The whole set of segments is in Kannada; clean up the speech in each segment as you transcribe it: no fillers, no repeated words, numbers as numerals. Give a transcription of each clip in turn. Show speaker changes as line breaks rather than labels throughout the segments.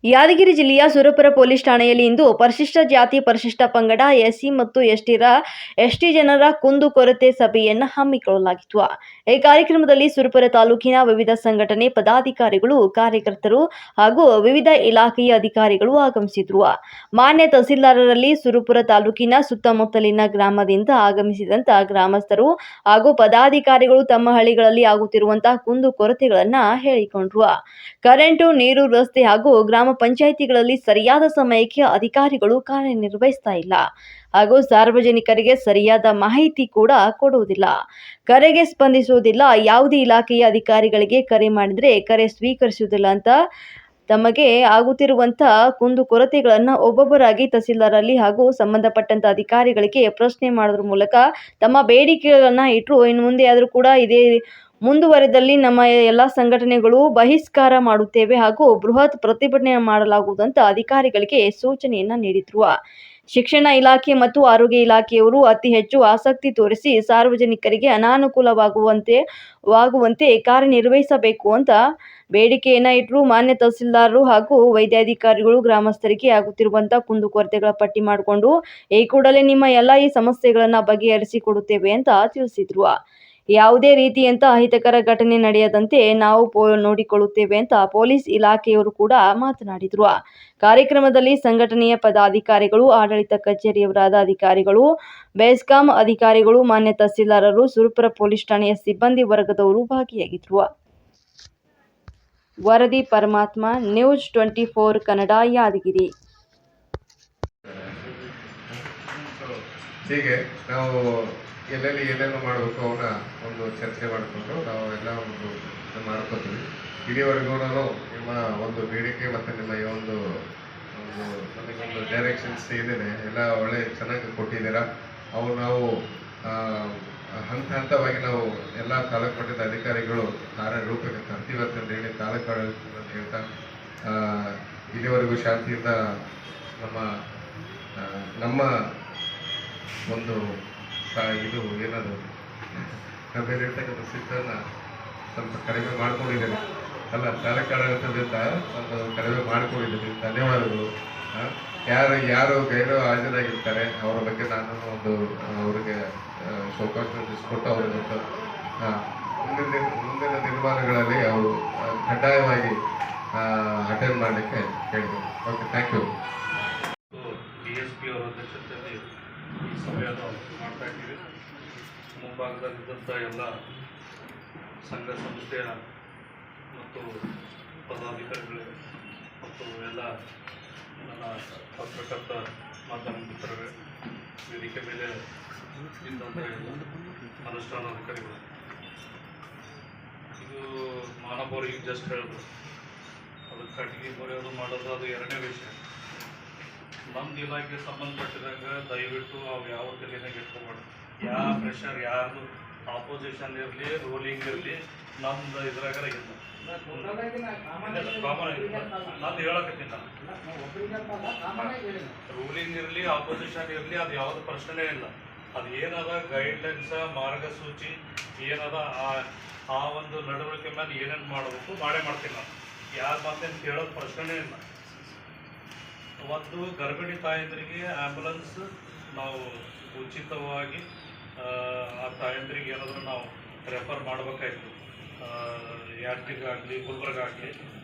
ಯಾದಗಿರಿ ಜಿಲ್ಲೆಯ ಸುರಪುರ ಪೊಲೀಸ್ ಠಾಣೆಯಲ್ಲಿ ಇಂದು ಪರಿಶಿಷ್ಟ ಜಾತಿ ಪರಿಶಿಷ್ಟ ಪಂಗಡ ಎಸ್ಸಿ ಮತ್ತು ಎಸ್ಟಿ ಜನರ ಕುಂದುಕೊರತೆ ಸಭೆಯನ್ನು ಹಮ್ಮಿಕೊಳ್ಳಲಾಗಿತ್ತು. ಈ ಕಾರ್ಯಕ್ರಮದಲ್ಲಿ ಸುರಪುರ ತಾಲೂಕಿನ ವಿವಿಧ ಸಂಘಟನೆ ಪದಾಧಿಕಾರಿಗಳು, ಕಾರ್ಯಕರ್ತರು ಹಾಗೂ ವಿವಿಧ ಇಲಾಖೆಯ ಅಧಿಕಾರಿಗಳು ಆಗಮಿಸಿದ್ರು. ಮಾನ್ಯ ತಹಸೀಲ್ದಾರರಲ್ಲಿ ಸುರಪುರ ತಾಲೂಕಿನ ಸುತ್ತಮುತ್ತಲಿನ ಗ್ರಾಮದಿಂದ ಆಗಮಿಸಿದಂತ ಗ್ರಾಮಸ್ಥರು ಹಾಗೂ ಪದಾಧಿಕಾರಿಗಳು ತಮ್ಮ ಹಳ್ಳಿಗಳಲ್ಲಿ ಆಗುತ್ತಿರುವಂತಹ ಕುಂದುಕೊರತೆಗಳನ್ನು ಹೇಳಿಕೊಂಡ್ರು. ಕರೆಂಟು, ನೀರು, ರಸ್ತೆ ಹಾಗೂ ಗ್ರಾಮ ಪಂಚಾಯಿತಿಗಳಲ್ಲಿ ಸರಿಯಾದ ಸಮಯಕ್ಕೆ ಅಧಿಕಾರಿಗಳು ಕಾರ್ಯನಿರ್ವಹಿಸ್ತಾ ಇಲ್ಲ ಹಾಗೂ ಸಾರ್ವಜನಿಕರಿಗೆ ಸರಿಯಾದ ಮಾಹಿತಿ ಕೂಡ ಕೊಡುವುದಿಲ್ಲ, ಕರೆಗೆ ಸ್ಪಂದಿಸುವುದಿಲ್ಲ, ಯಾವುದೇ ಇಲಾಖೆಯ ಅಧಿಕಾರಿಗಳಿಗೆ ಕರೆ ಮಾಡಿದರೆ ಕರೆ ಸ್ವೀಕರಿಸುವುದಿಲ್ಲ ಅಂತ ತಮಗೆ ಆಗುತ್ತಿರುವಂತಹ ಕುಂದುಕೊರತೆಗಳನ್ನು ಒಬ್ಬೊಬ್ಬರಾಗಿ ತಹಸೀಲ್ದಾರಲ್ಲಿ ಹಾಗೂ ಸಂಬಂಧಪಟ್ಟಂತ ಅಧಿಕಾರಿಗಳಿಗೆ ಪ್ರಶ್ನೆ ಮಾಡೋದ್ರ ಮೂಲಕ ತಮ್ಮ ಬೇಡಿಕೆಗಳನ್ನು ಇಟ್ಟರು. ಇನ್ನು ಮುಂದೆ ಆದರೂ ಕೂಡ ಇದೇ ಮುಂದುವರೆದಲ್ಲಿ ನಮ್ಮ ಎಲ್ಲ ಸಂಘಟನೆಗಳು ಬಹಿಷ್ಕಾರ ಮಾಡುತ್ತೇವೆ ಹಾಗೂ ಬೃಹತ್ ಪ್ರತಿಭಟನೆ ಮಾಡಲಾಗುವುದು ಅಂತ ಅಧಿಕಾರಿಗಳಿಗೆ ಸೂಚನೆಯನ್ನ ನೀಡಿದ್ರು. ಶಿಕ್ಷಣ ಇಲಾಖೆ ಮತ್ತು ಆರೋಗ್ಯ ಇಲಾಖೆಯವರು ಅತಿ ಹೆಚ್ಚು ಆಸಕ್ತಿ ತೋರಿಸಿ ಸಾರ್ವಜನಿಕರಿಗೆ ಅನಾನುಕೂಲವಾಗುವಂತೆ ಕಾರ್ಯನಿರ್ವಹಿಸಬೇಕು ಅಂತ ಬೇಡಿಕೆಯನ್ನ ಇಟ್ಟರು. ಮಾನ್ಯ ತಹಸೀಲ್ದಾರರು ಹಾಗೂ ವೈದ್ಯಾಧಿಕಾರಿಗಳು ಗ್ರಾಮಸ್ಥರಿಗೆ ಆಗುತ್ತಿರುವಂತಹ ಕುಂದುಕೊರತೆಗಳ ಪಟ್ಟಿ ಮಾಡಿಕೊಂಡು ಈ ಕೂಡಲೇ ನಿಮ್ಮ ಎಲ್ಲ ಈ ಸಮಸ್ಯೆಗಳನ್ನ ಬಗೆಹರಿಸಿಕೊಡುತ್ತೇವೆ ಅಂತ ತಿಳಿಸಿದ್ರು. ಯಾವುದೇ ರೀತಿಯಂತ ಅಹಿತಕರ ಘಟನೆ ನಡೆಯದಂತೆ ನಾವು ನೋಡಿಕೊಳ್ಳುತ್ತೇವೆ ಅಂತ ಪೊಲೀಸ್ ಇಲಾಖೆಯವರು ಕೂಡ ಮಾತನಾಡಿದರು. ಕಾರ್ಯಕ್ರಮದಲ್ಲಿ ಸಂಘಟನೆಯ ಪದಾಧಿಕಾರಿಗಳು, ಆಡಳಿತ ಕಚೇರಿಯವರಾದ ಅಧಿಕಾರಿಗಳು, ಬೆಸ್ಕಾಂ ಅಧಿಕಾರಿಗಳು, ಮಾನ್ಯ ತಹಸೀಲ್ದಾರರು, ಸುರಪುರ ಪೊಲೀಸ್ ಠಾಣೆಯ ಸಿಬ್ಬಂದಿ ವರ್ಗದವರು ಭಾಗಿಯಾಗಿದ್ದರು. ವರದಿ ಪರಮಾತ್ಮ, ನ್ಯೂಸ್ 24 ಕನ್ನಡ, ಯಾದಗಿರಿ.
ಹೀಗೆ ನಾವು ಎಲ್ಲೆಲ್ಲಿ ಏನೇನು ಮಾಡಬೇಕು ಅವನ್ನ ಒಂದು ಚರ್ಚೆ ಮಾಡಿಕೊಂಡು ನಾವು ಎಲ್ಲ ಒಂದು ಮಾಡ್ಕೋತೀವಿ. ಇಲ್ಲಿವರೆಗೂ ನಿಮ್ಮ ಒಂದು ಬೇಡಿಕೆ ಮತ್ತು ನಿಮ್ಮ ಈ ಒಂದು ನಮಗೊಂದು ಡೈರೆಕ್ಷನ್ಸ್ ಏನಿದೆ ಎಲ್ಲ ಒಳ್ಳೆ ಚೆನ್ನಾಗಿ ಕೊಟ್ಟಿದ್ದೀರಾ. ಅವು ನಾವು ಹಂತವಾಗಿ ನಾವು ಎಲ್ಲ ತಾಲೂಕು ಮಟ್ಟದ ಅಧಿಕಾರಿಗಳು ಕಾರ್ಯರೂಪಕ್ಕೆ ತರ್ತೀವಿ ಅಂತ ಹೇಳಿ ತಾಲೂಕು ಅಂತ ಹೇಳ್ತಾ ಇಲ್ಲಿವರೆಗೂ ಶಾಂತಿಯಿಂದ ನಮ್ಮ ಒಂದು ಇದು ಏನದು ನಮ್ಮಲ್ಲಿರ್ತಕ್ಕಂಥ ಸಿಟ್ಟನ್ನು ಸ್ವಲ್ಪ ಕಡಿಮೆ ಮಾಡ್ಕೊಂಡಿದ್ದೇನೆ ಅಲ್ಲ, ತಾಲೂಕು ಆಡಳಿತದಿಂದ ಒಂದು ಕಡಿಮೆ ಮಾಡ್ಕೊಂಡಿದ್ದೀನಿ. ಧನ್ಯವಾದಗಳು. ಯಾರು ಗೈರು ಹಾಜರಾಗಿರ್ತಾರೆ ಅವರ ಬಗ್ಗೆ ನಾನು ಒಂದು ಅವರಿಗೆ ಅವಕಾಶ ತಿಳಿಸ್ಕೊಟ್ಟು ಅವರಿಗೊಂದು ಮುಂದಿನ ನಿರ್ಮಾಣಗಳಲ್ಲಿ ಅವರು ಕಡ್ಡಾಯವಾಗಿ ಅಟೆಂಡ್ ಮಾಡಲಿಕ್ಕೆ ಹೇಳಿದರು. Okay, thank you.
DSP ಅವರ ಅಧ್ಯಕ್ಷತೆಯಲ್ಲಿ ಈ ಸಭೆಯನ್ನು ಮಾಡ್ತಾ ಇದ್ದೀವಿ. ಮುಂಭಾಗದಲ್ಲಿದ್ದಂಥ ಎಲ್ಲ ಸಂಘ ಸಂಸ್ಥೆಯ ಮತ್ತು ಪದಾಧಿಕಾರಿಗಳು ಮತ್ತು ಎಲ್ಲ ನನ್ನ ಪತ್ರಕರ್ತ ಮಾಧ್ಯಮ ಮಿತ್ರರೇ, ವೇದಿಕೆ ಮೇಲೆ ಇದ್ದಂಥ ಎಲ್ಲ ಅನುಷ್ಠಾನಾಧಿಕಾರಿಗಳು, ಇದು ಮಾನವರಿಗೆ ಜಸ್ಟ್ ಹೇಳಿದ್ರು, ಅದು ಕಟ್ಟಿಗೆ ಬರೆಯೋದು ಮಾಡೋದು ಅದು ಎರಡನೇ ವಿಷಯ. ನಮ್ದು ಇಲಾಖೆಗೆ ಸಂಬಂಧಪಟ್ಟಿದಾಗ ದಯವಿಟ್ಟು ಅವು ಯಾವ ತಲೆನಾಗ ಇಟ್ಕೊಬಾರ್ದು. ಯಾವ ಪ್ರೆಷರ್ ಯಾರ್ದು ಆಪೋಸಿಷನ್ ಇರಲಿ, ರೂಲಿಂಗ್ ಇರಲಿ, ನಮ್ದು ಇದ್ರಾಗ ಇಲ್ಲ. ನಂದು ಹೇಳಕತ್ತೀನಿ, ರೂಲಿಂಗ್ ಇರಲಿ, ಆಪೋಸಿಷನ್ ಇರಲಿ, ಅದು ಯಾವುದು ಪ್ರಶ್ನೆ ಇಲ್ಲ. ಅದು ಏನದ ಗೈಡ್ಲೈನ್ಸ, ಮಾರ್ಗಸೂಚಿ ಏನದ ಆ ಒಂದು ನಡವಳಿಕೆ ಮೇಲೆ ಏನೇನು ಮಾಡಬೇಕು ಮಾಡೇ ಮಾಡ್ತೀನಿ. ನಾನು ಯಾರ ಮಾತೇನು ಕೇಳೋದು ಪ್ರಶ್ನೆ ಇಲ್ಲ. ಒಂದು ಗರ್ಭಿಣಿ ತಾಯಂದ್ರಿಗೆ ಆ್ಯಂಬುಲೆನ್ಸ್ ನಾವು ಉಚಿತವಾಗಿ ಆ ತಾಯಂದ್ರಿಗೆ ಏನಾದರೂ ನಾವು ರೆಫರ್ ಮಾಡಬೇಕಾಯ್ತು, ಯಾದಗಿರಿಗಾಗಲಿ ಗುಲ್ಬರ್ಗ ಆಗಲಿ,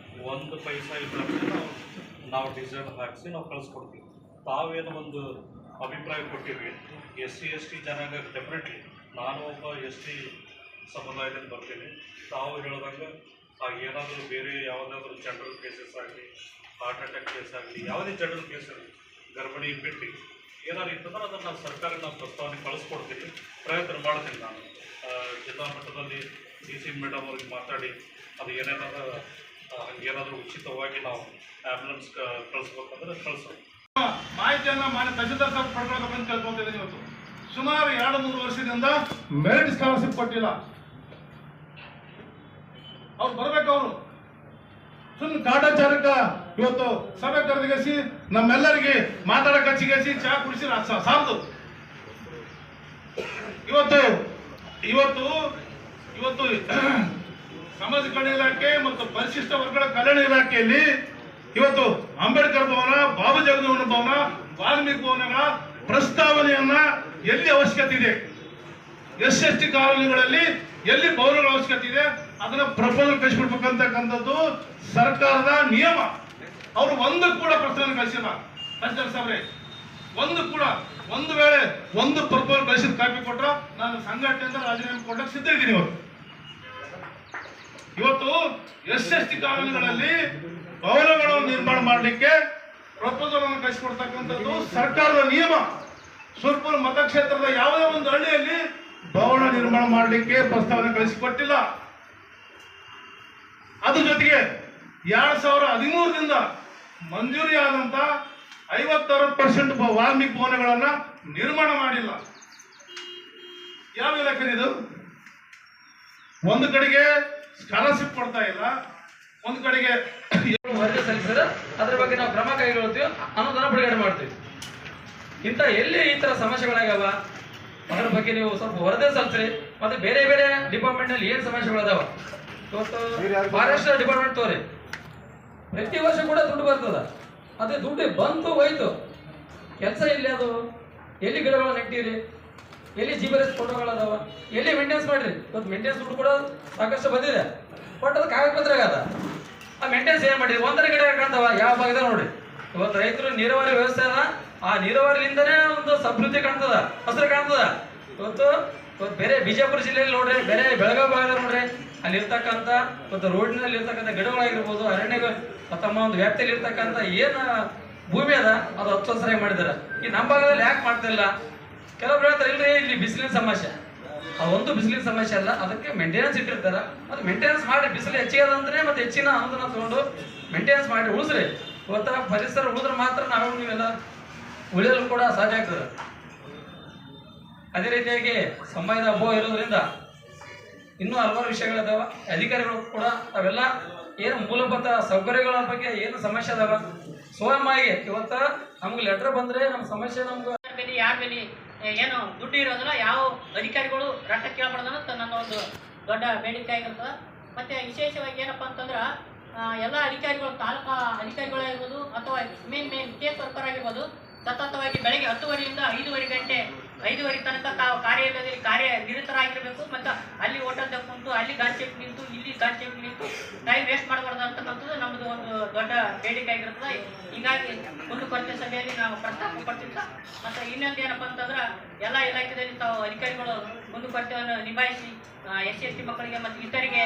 ಒಂದು ಪೈಸಾ ಇಲ್ಲದೆ ನಾವು ಡೀಸೆಲ್ ಹಾಕಿಸಿ ನಾವು ಕಳಿಸ್ಕೊಡ್ತೀವಿ. ತಾವೇನು ಒಂದು ಅಭಿಪ್ರಾಯ ಕೊಟ್ಟಿವಿ, SC/ST ಜನಾಂಗ ಡೆಫಿನೆಟ್ಲಿ ನಾನು ಒಬ್ಬ ST ಸಮುದಾಯದಲ್ಲಿ ಬರ್ತೀನಿ. ತಾವು ಹೇಳಿದಂಗೆ ಏನಾದರೂ ಬೇರೆ ಯಾವುದಾದ್ರೂ ಜನರಲ್ ಕೇಸಸ್ ಆಗಲಿ, ಹಾರ್ಟ್ ಅಟ್ಯಾಕ್ ಕೇಸ್ ಆಗಲಿ, ಯಾವುದೇ ಜನರಲ್ ಕೇಸ್ ಆಗಲಿ, ಗರ್ಭಿಣಿ ಬಿಟ್ಟು ಏನಾದ್ರು ಇರ್ತಂದ್ರೆ ಅದನ್ನು ಸರ್ಕಾರಕ್ಕೆ ನಾವು ಪ್ರಸ್ತಾವನೆ ಕಳಿಸ್ಕೊಡ್ತೀವಿ. ಪ್ರಯತ್ನ ಮಾಡ್ತೀನಿ. ನಾನು ಜಿಲ್ಲಾ ಮಟ್ಟದಲ್ಲಿ DC ಮೇಡಮ್ ಅವ್ರಿಗೆ ಮಾತಾಡಿ ಅದು ಹಂಗೇನಾದರೂ ಉಚಿತವಾಗಿ ನಾವು ಆ್ಯಂಬುಲೆನ್ಸ್ ಕಳಿಸ್ಬೇಕಂದ್ರೆ ಕಳಿಸೋದು.
ಮಾಹಿತಿಯನ್ನು ಮಾನ್ಯ ತಹಸೀಲ್ದಾರ್ ಸಾಹೇಬ್ ಪಡ್ಕೊಳ್ಬೇಕಂತ ಕೇಳ್ಕೊತಿದ್ದೀನಿ. ಇವತ್ತು ಸುಮಾರು 2-3 ವರ್ಷದಿಂದ ಮೆರಿಟ್ ಸ್ಕಾಲರ್ಶಿಪ್ ಕೊಟ್ಟಿಲ್ಲ. ಅವ್ರು ಬರ್ಬೇಕು. ಅವರು ಸುಮ್ಮನೆ ಕಾಟಾಚಾರಕ್ಕ ಇವತ್ತು ಸಭೆ ಕರೆದಿಗೆಸಿ ನಮ್ಮೆಲ್ಲರಿಗೆ ಮಾತಾಡಕ್ಕೆ ಹಚ್ಚಿಗೆಸಿ ಚಹಾ ಕುಡಿಸಿ ಸಾಲದು. ಇವತ್ತು ಇವತ್ತು ಇವತ್ತು ಸಮಾಜ ಕಲ್ಯಾಣ ಇಲಾಖೆ ಮತ್ತು ಪರಿಶಿಷ್ಟ ವರ್ಗಗಳ ಕಲ್ಯಾಣ ಇಲಾಖೆಯಲ್ಲಿ ಇವತ್ತು ಸಂವಿಧಾನ ಭವನ, ವಾಲ್ಮೀಕಿ ಭವನಗಳ ಪ್ರಸ್ತಾವನೆಯನ್ನ ಎಲ್ಲಿ ಅವಶ್ಯಕತೆ ಇದೆ, SC ಕಾಲೋನಿಗಳಲ್ಲಿ ಎಲ್ಲಿ ಭವನಗಳ ಅವಶ್ಯಕತೆ ಇದೆ ಅದನ್ನ ಪ್ರಪೋಸಲ್ ಕಳಿಸ್ಬಿಡ್ಬೇಕಂತಕ್ಕಂಥದ್ದು ಸರ್ಕಾರದ ನಿಯಮ. ಅವರು ಒಂದು ಕೂಡ ಪ್ರಸ್ತಾವನೆ ಕಳಿಸಿಲ್ಲ. ತಹಸೀಲ್ದಾರ್ ಸಾಹೇಬ್ರೆ, ಒಂದು ವೇಳೆ ಒಂದು ಪ್ರಪೋಸಲ್ ಕಳಿಸಿದ ಕಾಪಿ ಕೊಟ್ರ ನಾನು ಸಂಘಟನೆಯಿಂದ ರಾಜೀನಾಮೆ ಕೊಡಕ್ಕೆ ಸಿದ್ಧ ಇದ್ದೀನಿ. ಇವತ್ತು SC ಕಾಲೋನಿಗಳಲ್ಲಿ ಭವನಗಳನ್ನು ನಿರ್ಮಾಣ ಮಾಡಲಿಕ್ಕೆ ಪ್ರಪೋಸಲ್ ಅನ್ನು ಕಳಿಸಿಕೊಡ್ತಕ್ಕಂಥದ್ದು ಸರ್ಕಾರದ ನಿಯಮ. ಸುರ್ಪುರ ಮತಕ್ಷೇತ್ರದ ಯಾವುದೇ ಒಂದು ಹಳ್ಳಿಯಲ್ಲಿ ಭವನ ನಿರ್ಮಾಣ ಮಾಡಲಿಕ್ಕೆ ಪ್ರಸ್ತಾವನೆ ಕಳಿಸಿಕೊಟ್ಟಿಲ್ಲ. ಅದ್ರ ಜೊತೆಗೆ 2013ರಿಂದ ಮಂಜೂರಿ ಆದಂತ 50-60% ವಾಲ್ಮೀಕಿ ಭವನಗಳನ್ನ ನಿರ್ಮಾಣ ಮಾಡಿಲ್ಲ. ಯಾವ ಇಲಾಖೆ ಇದು? ಒಂದು ಕಡೆಗೆ ಸ್ಕಾಲರ್ಶಿಪ್ ಕೊಡ್ತಾ ಇಲ್ಲ, ಒಂದು ಕಡೆಗೆ
ವರದಿ ಸಲ್ಲಿಸಿದ್ರೆ ಅದ್ರ ಬಗ್ಗೆ ನಾವು ಕ್ರಮ ಕೈಗೊಳ್ತೀವಿ, ಅನುದಾನ ಬಿಡುಗಡೆ ಮಾಡ್ತೀವಿ. ಇಂಥ ಎಲ್ಲಿ ಈ ತರ ಸಮಸ್ಯೆಗಳಾಗ್ಯಾವ ಅದ್ರ ಬಗ್ಗೆ ನೀವು ಸ್ವಲ್ಪ ವರದಿ ಸಲ್ಲಿಸ್ರಿ. ಮತ್ತೆ ಬೇರೆ ಬೇರೆ ಡಿಪಾರ್ಟ್ಮೆಂಟ್ ನಲ್ಲಿ ಏನ್ ಸಮಸ್ಯೆಗಳದಾವ, ಇವತ್ತು ಫಾರೆಸ್ಟ್ ಡಿಪಾರ್ಟ್ಮೆಂಟ್ ತೋರಿ ಪ್ರತಿ ವರ್ಷ ಕೂಡ ದುಡ್ಡು ಬರ್ತದ, ಅದೇ ದುಡ್ಡು ಬಂತು ಹೋಯ್ತು, ಕೆಲಸ ಎಲ್ಲಿ ಅದು, ಎಲ್ಲಿ ಗಿಡಗಳು ನೆಟ್ಟಿರಿ, ಎಲ್ಲಿ GBRS ಫೋಟೋಗಳದಾವ, ಎಲ್ಲಿ ಮೇಂಟೆನೆನ್ಸ್ ಮಾಡ್ರಿ. ಇವತ್ತು ಮೇಂಟೆನೆನ್ಸ್ ದುಡ್ಡು ಕೂಡ ಸಾಕಷ್ಟು ಬಂದಿದೆ, ಬಟ್ ಅದು ಕಾಗದ ಪತ್ರ ಆಗದ. ಆ ಮೇಂಟೆನೆನ್ಸ್ ಏನ್ ಮಾಡಿರಿ, ಒಂದರ ಗಿಡ ಕಾಣ್ತಾವ ಯಾವ ಭಾಗದ ನೋಡ್ರಿ. ಇವತ್ತು ರೈತರು ನೀರಾವರಿ ವ್ಯವಸ್ಥೆ ಅದ, ಆ ನೀರಾವರಿಯಿಂದನೇ ಒಂದು ಸಮೃದ್ಧಿ ಕಾಣ್ತದ, ಹಸಿರು ಕಾಣ್ತದ. ಇವತ್ತು ಬೇರೆ ಬಿಜಾಪುರ ಜಿಲ್ಲೆಯಲ್ಲಿ ನೋಡ್ರಿ, ಬೇರೆ ಬೆಳಗಾವಿ ಭಾಗದಲ್ಲಿ ನೋಡ್ರಿ, ಅಲ್ಲಿ ಇರ್ತಕ್ಕಂಥ ಇವತ್ತು ರೋಡ್ನಲ್ಲಿ ಇರ್ತಕ್ಕಂಥ ಗಿಡಗಳಾಗಿರ್ಬೋದು, ಅರಣ್ಯ ತಮ್ಮ ಒಂದು ವ್ಯಾಪ್ತಿಯಲ್ಲಿ ಇರ್ತಕ್ಕಂಥ ಏನು ಭೂಮಿ ಅದ ಅದು ಹಚ್ಚ ಹಸಿರಾಗಿ ಮಾಡಿದಾರೆ. ಈ ನಮ್ಮ ಭಾಗದಲ್ಲಿ ಯಾಕೆ ಮಾಡ್ತಾ ಇಲ್ಲ? ಕೆಲವೊಬ್ರು ಹೇಳ್ತಾರೆ ಇಲ್ರಿ ಇಲ್ಲಿ ಬಿಸಿಲಿನ ಸಮಸ್ಯೆ. ಒಂದು ಬಿಸಿಲಿನ ಸಮಸ್ಯೆ ಅಲ್ಲ, ಅದಕ್ಕೆ ಮೇಂಟೆನೆನ್ಸ್ ಇಟ್ಟಿರ್ತಾರೆ. ಅದು ಮೇಂಟೆನೆನ್ಸ್ ಮಾಡಿ, ಬಿಸಿಲು ಹೆಚ್ಚಿಗೆ ಅದಂದ್ರೆ ಮತ್ತೆ ಹೆಚ್ಚಿನ ಅನುದಾನ ತಗೊಂಡು ಮೇಂಟೆನೆನ್ಸ್ ಮಾಡಿ ಉಳಿಸ್ರಿ. ಇವತ್ತ ಪರಿಸರ ಉಳಿದ್ರೆ ಮಾತ್ರ ನಾವು ನೀವೆಲ್ಲ ಉಳಿಯಲು ಕೂಡ ಸಾಧ್ಯ ಆಗ್ತದೆ. ಅದೇ ರೀತಿಯಾಗಿ ಸಮಯದ ಅಭಾವ ಇರೋದ್ರಿಂದ ಇನ್ನೂ ಹಲವಾರು ವಿಷಯಗಳಿದಾವ. ಅಧಿಕಾರಿಗಳು ಕೂಡ ಅವೆಲ್ಲ ಏನು ಮೂಲಭೂತ ಸೌಕರ್ಯಗಳ ಬಗ್ಗೆ ಏನು ಸಮಸ್ಯೆ ಅದಾವ ಸ್ವಯಂವಾಗಿ ಇವತ್ತ ನಮ್ಗೆ ಲೆಟರ್ ಬಂದ್ರೆ ನಮ್ಮ ಸಮಸ್ಯೆ ನಮ್ಗೆ
ಬೆಲೆ ಯಾರ ಬೆಲೆ ಏನು ದುಡ್ಡು ಇರೋದಿಲ್ಲ, ಯಾವ ಅಧಿಕಾರಿಗಳು ರೊಕ್ಕ ಕೇಳಬಾರ್ದು ಅನ್ನೋದು ನನ್ನ ಒಂದು ದೊಡ್ಡ ಬೇಡಿಕೆ ಆಗಿರ್ತದೆ. ಮತ್ತು ವಿಶೇಷವಾಗಿ ಏನಪ್ಪ ಅಂತಂದ್ರೆ ಎಲ್ಲ ಅಧಿಕಾರಿಗಳು, ತಾಲೂಕಾ ಅಧಿಕಾರಿಗಳಾಗಿರ್ಬೋದು ಅಥವಾ ಮೇನ್ ಸ್ಟೇಟ್ ಸರ್ಕಾರ ಆಗಿರ್ಬೋದು, ಸತತವಾಗಿ ಬೆಳಗ್ಗೆ 10 ಗಂಟೆ 5 ತನಕ ತಾವು ಕಾರ್ಯಾಲಯದಲ್ಲಿ ಕಾರ್ಯನಿರತರಾಗಿರಬೇಕು. ಮತ್ತು ಅಲ್ಲಿ ಹೋಟೆಲ್ ತಗೊಂಡು ಅಲ್ಲಿ ಗಾಂಚೆಪ್ ನಿಂತು ಇಲ್ಲಿ ಗಾಂಚೆಪ್ ನಿಂತು ಟೈಮ್ ವೇಸ್ಟ್ ಮಾಡಬಾರ್ದು ಅಂತಕ್ಕಂಥದ್ದು ನಮ್ಮದು ಒಂದು ದೊಡ್ಡ ಬೇಡಿಕೆ ಆಗಿರ್ತದೆ. ಹೀಗಾಗಿ ಕುಂದುಕೊರತೆ ಸಭೆಯಲ್ಲಿ ನಾವು ಪ್ರಸ್ತಾಪ ಪಡ್ತಿದ್ದ. ಮತ್ತು ಇನ್ನೊಂದು ಏನಪ್ಪ ಅಂತಂದ್ರೆ ಎಲ್ಲ ಇಲಾಖೆಯಲ್ಲಿ ತಾವು ಅಧಿಕಾರಿಗಳು ಕುಂದುಕೊರತೆಯನ್ನು ನಿಭಾಯಿಸಿ SC ಮಕ್ಕಳಿಗೆ ಮತ್ತು ಇತರಿಗೆ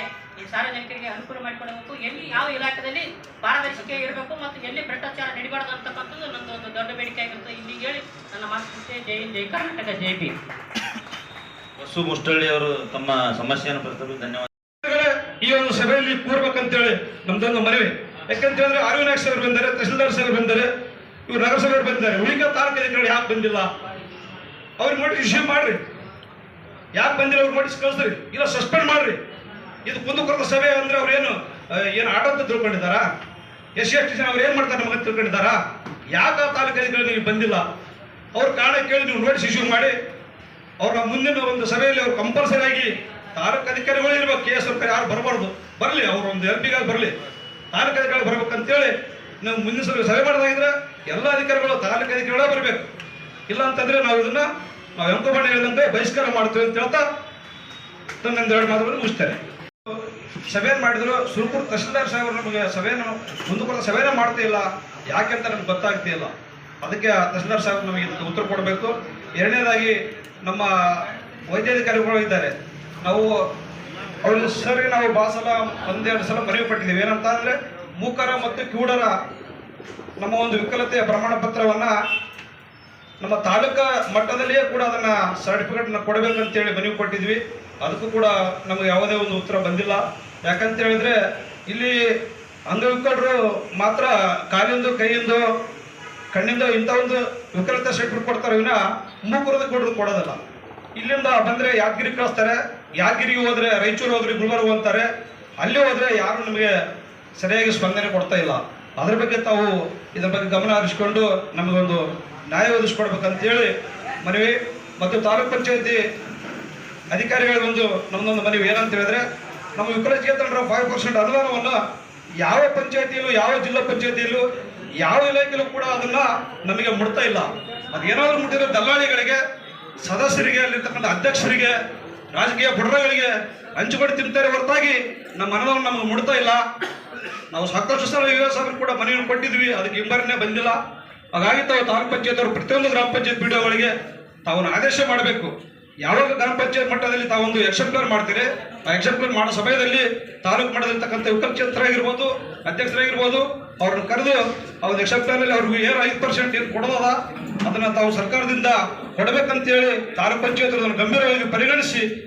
ಸಾರ್ವಜನಿಕರಿಗೆ ಅನುಕೂಲ ಮಾಡಿಕೊಡಬೇಕು. ಎಲ್ಲಿ ಯಾವ ಇಲಾಖೆಯಲ್ಲಿ ಪಾರದರ್ಶಿಕೆ ಇರಬೇಕು ಮತ್ತು ಎಲ್ಲಿ ಭ್ರಷ್ಟಾಚಾರ ನಡಿಬಾರ್ದು ಅಂತಕ್ಕಂಥದ್ದು ನನ್ನದು ಒಂದು ದೊಡ್ಡ ಬೇಡಿಕೆ ಆಗಿರುತ್ತೆ. ಇಲ್ಲಿ ಹೇಳಿ ನನ್ನ ಮಾತು ಜೈ ಹಿಂದ್, ಜೈ ಕರ್ನಾಟಕ, ಜೈ ಭೀಮ್.
ಬಸ್ಸು ಮುಷ್ಟಳ್ಳಿ ಅವರು ತಮ್ಮ ಸಮಸ್ಯೆಯನ್ನು ಪ್ರಸ್ತಾಪಿಸಿ ಧನ್ಯವಾದ.
ಈ ಒಂದು ಸಭೆಯಲ್ಲಿ ಕೂರ್ಬೇಕಂತೇಳಿ ನಮ್ದೊಂದು ಮನವಿ. ಯಾಕಂತ ಹೇಳಿದ್ರೆ ಅರವಿಂದ್ ಸಾಹೇಬ್ ಬಂದರೆ, ತಹಸೀಲ್ದಾರ್ ಸಾಹೇಬ್ ಬಂದರೆ, ಇವ್ರು ನಗರಸಭೆಯವರು ಬಂದಿದ್ದಾರೆ, ಉಳಿದ ತಾಲೂಕು ಅಧಿಕಾರಿಗಳು ಯಾಕೆ ಬಂದಿಲ್ಲ? ಅವ್ರಿಗೆ ನೋಟಿಸ್ ಇಶ್ಯೂ ಮಾಡ್ರಿ. ಯಾಕೆ ಬಂದಿಲ್ಲ ಅವ್ರಿಗೆ ನೋಟಿಸ್ ಕಳಿಸ್ರಿ, ಇಲ್ಲ ಸಸ್ಪೆಂಡ್ ಮಾಡ್ರಿ. ಇದು ಕುಂದುಕೊರತೆ ಸಭೆ ಅಂದ್ರೆ ಅವ್ರು ಏನು ಆಡಂತ ತಿಳ್ಕೊಂಡಿದ್ದಾರಾ? SC ST ಜನ ಅವ್ರು ಏನ್ ಮಾಡ್ತಾರೆ ನಮಗೆ ತಿಳ್ಕೊಂಡಿದ್ದಾರಾ? ಯಾಕೆ ತಾಲೂಕು ಅಧಿಕಾರಿಗಳು ಬಂದಿಲ್ಲ? ಅವ್ರ ಕಾರಣ ಕೇಳಿ ನೀವು ನೋಟಿಸ್ ಇಶ್ಯೂ ಮಾಡಿ ಅವ್ರ ಮುಂದಿನ ಒಂದು ಸಭೆಯಲ್ಲಿ ಅವ್ರು ಕಂಪಲ್ಸರಿ ಆಗಿ ತಾಲೂಕು ಅಧಿಕಾರಿಗಳು ಇರ್ಬೇಕು, KS ಯಾರು ಬರಬಾರ್ದು, ಬರಲಿ, ಅವ್ರ ಒಂದು LP ಬರಲಿ, ತಾಲೂಕು ಅಧಿಕಾರಿಗಳು ಬರ್ಬೇಕಂತೇಳಿ ನಾವು ಮುಂದಿನ ಸಭೆ ಮಾಡೋದಾಗಿದ್ರೆ ಎಲ್ಲ ಅಧಿಕಾರಿಗಳು ತಾಲೂಕು ಅಧಿಕಾರಿಗಳೇ ಬರಬೇಕು. ಇಲ್ಲ ಅಂತಂದ್ರೆ ನಾವು ಇದನ್ನ ಎಂಕುಬಣ್ಣ ಹೇಳಿದಂತೆ ಬಹಿಷ್ಕಾರ ಮಾಡ್ತೀವಿ ಅಂತ ಹೇಳ್ತಾ ನನ್ನೊಂದು 2 ಮಾತುಗಳನ್ನು ಮುಗಿಸ್ತೇನೆ. ಸಭೆ ಮಾಡಿದ್ರು ಸುರ್ಪುರ್ ತಹಸೀಲ್ದಾರ್ ಸಾಹೇಬರು ನಮಗೆ ಸಭೆಯನ್ನು ಮುಂದುವರೆದ ಸಭೆನೇ ಮಾಡ್ತಾ ಇಲ್ಲ, ಯಾಕೆಂತ ನಮ್ಗೆ ಗೊತ್ತಾಗ್ತಿಲ್ಲ. ಅದಕ್ಕೆ ತಹಸೀಲ್ದಾರ್ ಸಾಹೇಬ್ ನಮಗೆ ಇದಕ್ಕೆ ಉತ್ತರ ಕೊಡಬೇಕು. ಎರಡನೇದಾಗಿ ನಮ್ಮ ವೈದ್ಯಾಧಿಕಾರಿಗಳು ಇದ್ದಾರೆ, ನಾವು ಅವ್ರ ಸರಿ ನಾವು ಭಾಳ ಸಲ 1-2 ಸಲ ಮನವಿ ಪಟ್ಟಿದ್ದೀವಿ. ಏನಂತ ಅಂದರೆ ಮೂಕರ ಮತ್ತು ಕಿವುಡರ ನಮ್ಮ ಒಂದು ವಿಕಲತೆಯ ಪ್ರಮಾಣ ಪತ್ರವನ್ನ ನಮ್ಮ ತಾಲೂಕಾ ಮಟ್ಟದಲ್ಲಿಯೇ ಕೂಡ ಅದನ್ನ ಸರ್ಟಿಫಿಕೇಟ್ನ ಕೊಡಬೇಕಂತೇಳಿ ಮನವಿ ಕೊಟ್ಟಿದ್ವಿ. ಅದಕ್ಕೂ ಕೂಡ ನಮಗೆ ಯಾವುದೇ ಒಂದು ಉತ್ತರ ಬಂದಿಲ್ಲ. ಯಾಕಂತ ಹೇಳಿದ್ರೆ ಇಲ್ಲಿ ಅಂಗವಿಕಲರು ಮಾತ್ರ ಕಾಲಿಂದು, ಕೈಯಿಂದ, ಕಣ್ಣಿಂದ ಇಂಥ ಒಂದು ವಿಕಲತೆ ಸರ್ಟಿಫಿಕೇಟ್ ಕೊಡ್ತಾರೆ, ವಿನ ಮೂಕರದ ಕೊಡೋದಿಲ್ಲ. ಇಲ್ಲಿಂದ ಬಂದರೆ ಯಾದಗಿರಿ ಕಳಿಸ್ತಾರೆ, ಯಾದಗಿರಿಗೆ ಹೋದ್ರೆ ರಾಯಚೂರು ಹೋದ್ರೆ ಗುಲ್ಬರ್ಗ ಅಂತಾರೆ, ಅಲ್ಲಿ ಹೋದ್ರೆ ಯಾರು ನಮಗೆ ಸರಿಯಾಗಿ ಸ್ಪಂದನೆ ಕೊಡ್ತಾ ಇಲ್ಲ. ಅದ್ರ ಬಗ್ಗೆ ತಾವು ಇದ್ರ ಬಗ್ಗೆ ಗಮನ ಹರಿಸಿಕೊಂಡು ನಮಗೊಂದು ನ್ಯಾಯ ಒದಗಿಸ್ಕೊಡ್ಬೇಕಂತೇಳಿ ಮನವಿ. ಮತ್ತು ತಾಲೂಕ್ ಪಂಚಾಯತಿ ಅಧಿಕಾರಿಗಳಿಗೊಂದು ನಮ್ಮದೊಂದು ಮನವಿ ಏನಂತ ಹೇಳಿದ್ರೆ, ನಮ್ಮ ವಿಕಲಚೇತನರ 5% ಅನುದಾನವನ್ನು ಯಾವ ಪಂಚಾಯತಿಯಲ್ಲೂ, ಯಾವ ಜಿಲ್ಲಾ ಪಂಚಾಯತಿಯಲ್ಲೂ ಯಾವ ಇಲಾಖೆಯಲ್ಲೂ ಕೂಡ ಅದನ್ನ ನಮಗೆ ಮುಟ್ತಾ ಇಲ್ಲ. ಅದೇನಾದ್ರೂ ಮುಟ್ಟಿದ್ರೆ ದಲ್ಲಾಳಿಗಳಿಗೆ, ಸದಸ್ಯರಿಗೆ, ಅಲ್ಲಿರ್ತಕ್ಕಂಥ ಅಧ್ಯಕ್ಷರಿಗೆ, ರಾಜಕೀಯ ಬುಡಗಳಿಗೆ ಹಂಚಿಕೊಂಡು ತಿಂತಾರೆ ಹೊರತಾಗಿ ನಮ್ಮ ಅನುದಾನ ನಮಗೆ ಮುಟ್ತಾ ಇಲ್ಲ. ನಾವು ಸಾಕಷ್ಟು ಸಲ ಯುವ ಕೂಡ ಮನೆಯನ್ನು ಕೊಟ್ಟಿದ್ವಿ, ಅದಕ್ಕೆ ಹಿಂಬರನೇ ಬಂದಿಲ್ಲ. ಹಾಗಾಗಿ ತಾವು ತಾಲೂಕು ಪಂಚಾಯತ್ ಅವರು ಪ್ರತಿಯೊಂದು ಗ್ರಾಮ ಪಂಚಾಯತ್ ಬಿಡಿಒಗಳಿಗೆ ತಾವನ್ನು ಆದೇಶ ಮಾಡಬೇಕು. ಯಾವಾಗ ಗ್ರಾಮ ಪಂಚಾಯತ್ ಮಟ್ಟದಲ್ಲಿ ತಾವೊಂದು ಎಕ್ಸೆಂಪ್ಲರ್ ಮಾಡ್ತೀರಿ, ಆ ಎಕ್ಸೆಂಪ್ಲರ್ ಮಾಡೋ ಸಮಯದಲ್ಲಿ ತಾಲೂಕು ಮಟ್ಟದಲ್ಲಿರ್ತಕ್ಕಂಥ ವಿಕಲಚೇತನರಾಗಿರ್ಬೋದು, ಅಧ್ಯಕ್ಷರಾಗಿರ್ಬೋದು, ಅವ್ರನ್ನ ಕರೆದು ಅವ್ರ ಎಕ್ಸೆಂಪ್ಲರ್ನಲ್ಲಿ ಅವ್ರಿಗೆ ಏನು 5% ಏನು ಕೊಡೋದ ಅದನ್ನು ತಾವು ಸರ್ಕಾರದಿಂದ ಕೊಡಬೇಕಂತೇಳಿ ತಾಲೂಕು ಪಂಚಾಯತ್ ಅದನ್ನು ಗಂಭೀರವಾಗಿ ಪರಿಗಣಿಸಿ